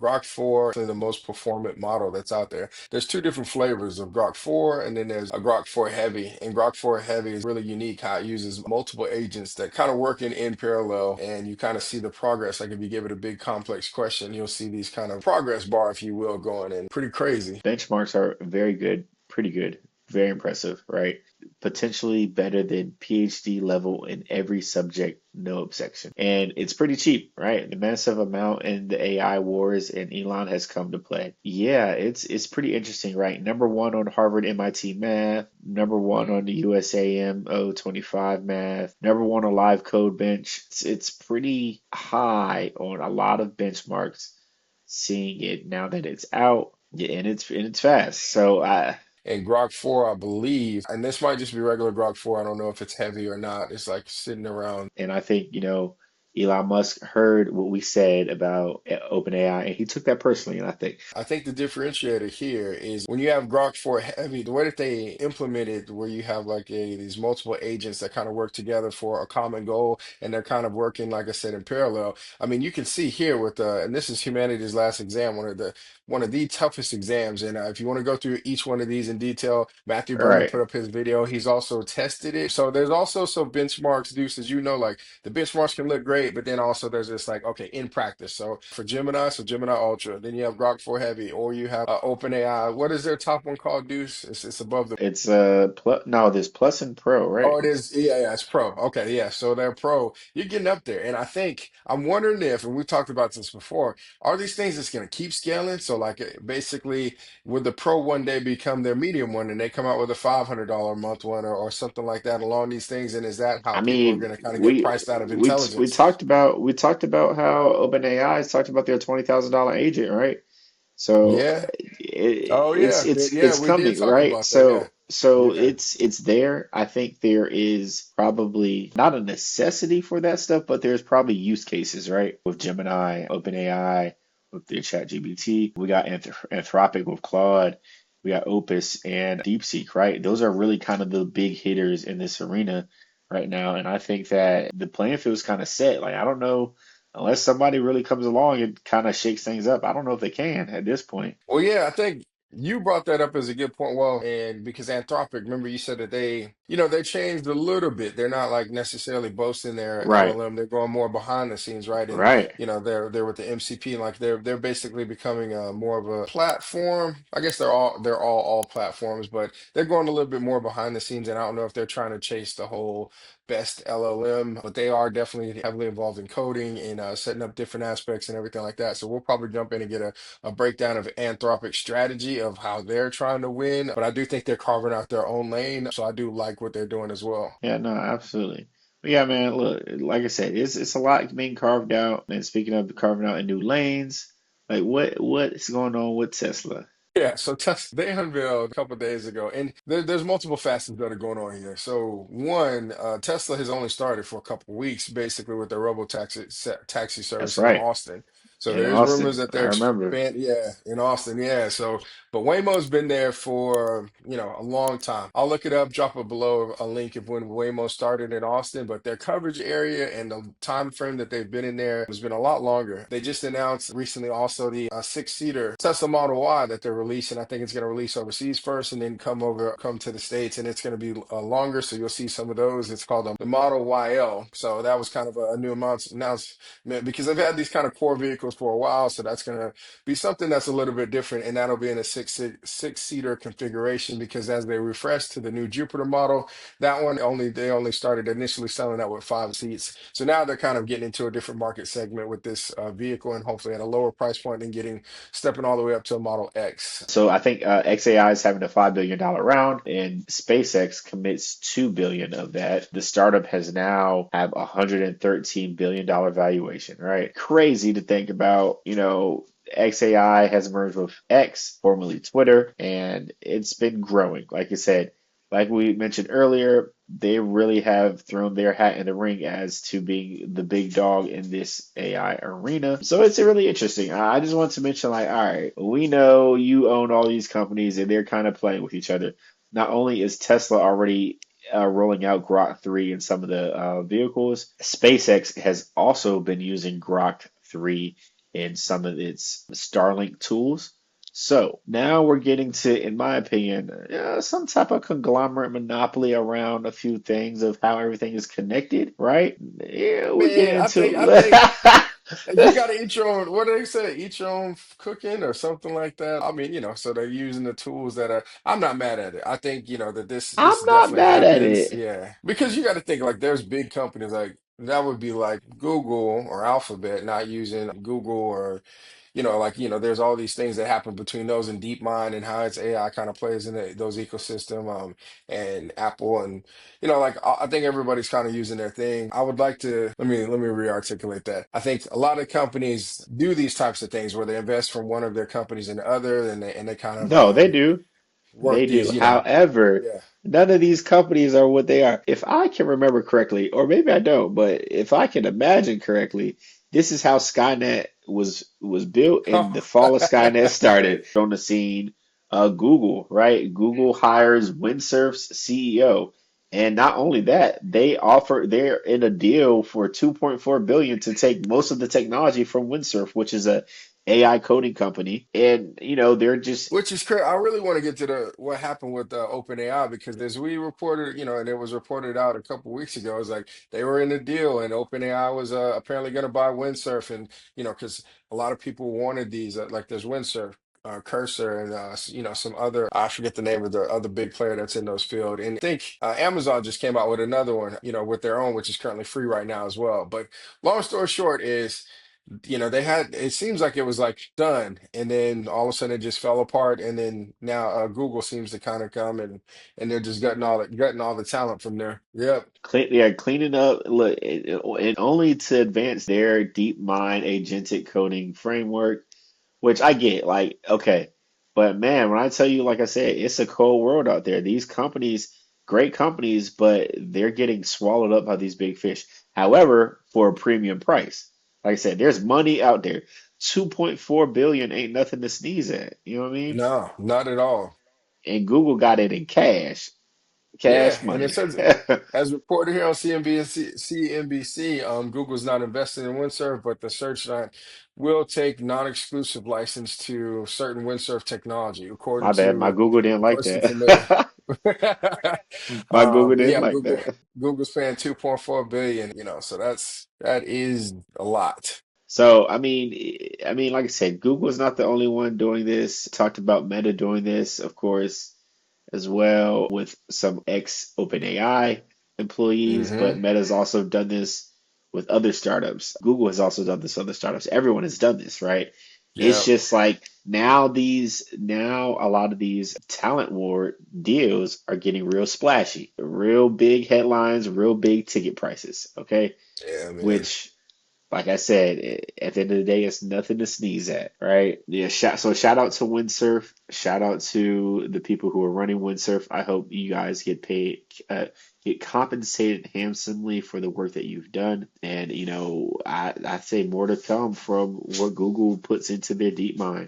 Grok 4 is the most performant model that's out there. There's two different flavors of Grok 4, and then there's a Grok 4 Heavy. And Grok 4 Heavy is really unique how it uses multiple agents that kind of work in parallel, and you kind of see the progress. Like if you give it a big complex question, you'll see these kind of progress bar, if you will, going in. Pretty crazy. Benchmarks are very good, pretty good, very impressive, right? Potentially better than PhD level in every subject, no objection. And it's pretty cheap, right? The massive amount in the AI wars and Elon has come to play. Yeah, it's pretty interesting, right? Number one on Harvard MIT math, number one on the USAM 025 math, number one on live code bench. It's pretty high on a lot of benchmarks. Seeing it now that it's out, yeah, and it's fast. So I And Grok 4, I believe, and this might just be regular Grok 4. I don't know if it's heavy or not. It's like sitting around. And I think, Elon Musk heard what we said about OpenAI, and he took that personally. And I think, I think the differentiator here is when you have Grok 4 Heavy, the way that they implement it, where you have like these multiple agents that kind of work together for a common goal, and they're kind of working, like I said, in parallel. I mean, you can see here with and this is humanity's last exam, one of the toughest exams. And if you want to go through each one of these in detail, Matthew all Berman right, put up his video. He's also tested it. So there's also some benchmarks, Deuce, as you know, like the benchmarks can look great, but then also there's this like, okay, in practice. So for Gemini, so Gemini Ultra, then you have Grok 4 Heavy, or you have OpenAI. What is their top one called, Deuce? It's above the. it's plus. No, there's plus and pro, right? Oh, it is. Yeah, yeah, it's pro. Okay, yeah. So they're pro. You're getting up there. And I think I'm wondering if, and we talked about this before, are these things that's going to keep scaling? So, like, basically, would the pro one day become their medium one and they come out with a $500 a month one, or something like that along these things? And is that how I people are mean, going to kind of get we priced out of we intelligence? talked about how OpenAI has talked about their $20,000 agent, right? So Yeah. it, Oh, it's yeah. it's Yeah, it's we did coming, talk right? about that. Yeah. So Yeah. it's there. I think there is probably not a necessity for that stuff, but there's probably use cases, right? With Gemini, OpenAI, with their ChatGPT. We got Anthropic with Claude. We got Opus and DeepSeek, right? Those are really kind of the big hitters in this arena right now. And I think that the playing field is kind of set. Like, I don't know, unless somebody really comes along and kind of shakes things up. I don't know if they can at this point. Well, yeah, I think you brought that up as a good point. Well, and because Anthropic, remember you said that they changed a little bit. They're not like necessarily boasting their Right, LLM. They're going more behind the scenes, right? And right. they're with the MCP, like they're basically becoming more of a platform. I guess they're all platforms, but they're going a little bit more behind the scenes. And I don't know if they're trying to chase the whole best LLM, but they are definitely heavily involved in coding and setting up different aspects and everything like that. So we'll probably jump in and get a breakdown of Anthropic's strategy of how they're trying to win. But I do think they're carving out their own lane. So I do like what they're doing as well. Yeah, no, absolutely. But yeah, man, look, like I said, it's a lot being carved out. And speaking of carving out in new lanes, like what is going on with Tesla? Yeah, so Tesla, they unveiled a couple of days ago, and there's multiple facets that are going on here. So one, Tesla has only started for a couple of weeks, basically with their taxi That's service in right. Austin. So In there is rumors Austin, that I they're remember. expand, yeah, in Austin, yeah. So, but Waymo's been there for a long time. I'll look it up, drop it below a link of when Waymo started in Austin, but their coverage area and the time frame that they've been in there has been a lot longer. They just announced recently also the six-seater Tesla Model Y that they're releasing. I think it's going to release overseas first and then come to the States, and it's going to be longer. So you'll see some of those. It's called the Model YL. So that was kind of a new announcement because they've had these kind of core vehicles for a while. So that's going to be something that's a little bit different, and that'll be in a six-seater configuration because as they refresh to the new Jupiter model, that one they only started initially selling that with 5 seats. So now they're kind of getting into a different market segment with this vehicle, and hopefully at a lower price point and stepping all the way up to a Model X. So I think XAI is having a $5 billion round, and SpaceX commits 2 billion of that. The startup has now have $113 billion valuation, right? Crazy to think about, XAI has merged with X, formerly Twitter, and it's been growing. Like I said, like we mentioned earlier, they really have thrown their hat in the ring as to being the big dog in this AI arena. So it's really interesting. I just want to mention, like, all right, we know you own all these companies and they're kind of playing with each other. Not only is Tesla already rolling out Grok 3 in some of the vehicles, SpaceX has also been using Grok 3 in some of its Starlink tools. So now we're getting to, in my opinion, some type of conglomerate monopoly around a few things of how everything is connected, right? Yeah, we're getting Man, into. I think you got to eat your own, what do they say? Eat your own cooking or something like that. I mean, so they're using the tools that are, I'm not mad at it. I think, that this I'm not definitely mad at happens. it. Yeah. Because you got to think like there's big companies like that would be like Google or Alphabet not using Google or like, there's all these things that happen between those and DeepMind and how its AI kind of plays in those ecosystem, and Apple and, like I think everybody's kind of using their thing. I would like to, let me re-articulate that. I think a lot of companies do these types of things where they invest from one of their companies in the other and they kind of, No, they do. They work do. these, However, yeah. none of these companies are what they are. If I can remember correctly, or maybe I don't, but if I can imagine correctly, this is how Skynet was built and the fall of Skynet started. On the scene, Google, right? Google hires Windsurf's CEO. And not only that, they're in a deal for 2.4 billion to take most of the technology from Windsurf, which is a AI coding company. And they're just Which is crazy. I really want to get to the what happened with OpenAI because as we reported, and it was reported out a couple weeks ago, it was like they were in a deal and OpenAI was apparently going to buy Windsurf and because a lot of people wanted these like there's Windsurf, Cursor, and some other I forget the name of the other big player that's in those field. And I think Amazon just came out with another one, with their own, which is currently free right now as well. But long story short is they had it seems like it was like done and then all of a sudden it just fell apart and then now Google seems to kind of come and they're just gutting all the talent from there. Yep. cleaning up, look, and only to advance their deep mind agentic coding framework, which I get, like, okay. But man, when I tell you, like I said, it's a cold world out there. These companies, great companies, but they're getting swallowed up by these big fish. However, for a premium price. Like I said, there's money out there. 2.4 billion ain't nothing to sneeze at. You know what I mean? No, not at all. And Google got it in cash, Yeah, cash and it money. says, as reported here on CNBC, Google's not investing in Windsurf, but the search line will take non-exclusive license to certain Windsurf technology, according My bad. My to, Google didn't of like course, information. that. My Google But didn't yeah, like that. Google's paying 2.4 billion, so that is a lot. So, I mean, like I said, Google is not the only one doing this. Talked about Meta doing this, of course, as well with some ex OpenAI employees, but Hmm. Meta's also done this with other startups. Google has also done this with other startups. Everyone has done this, right? It's Yeah. just like now a lot of these talent war deals are getting real splashy, real big headlines, real big ticket prices, okay? Yeah, man. Which like I said, at the end of the day, it's nothing to sneeze at, right? Yeah, shout out to Windsurf. Shout out to the people who are running Windsurf. I hope you guys get paid, get compensated handsomely for the work that you've done. And I say more to come from what Google puts into their deep mind.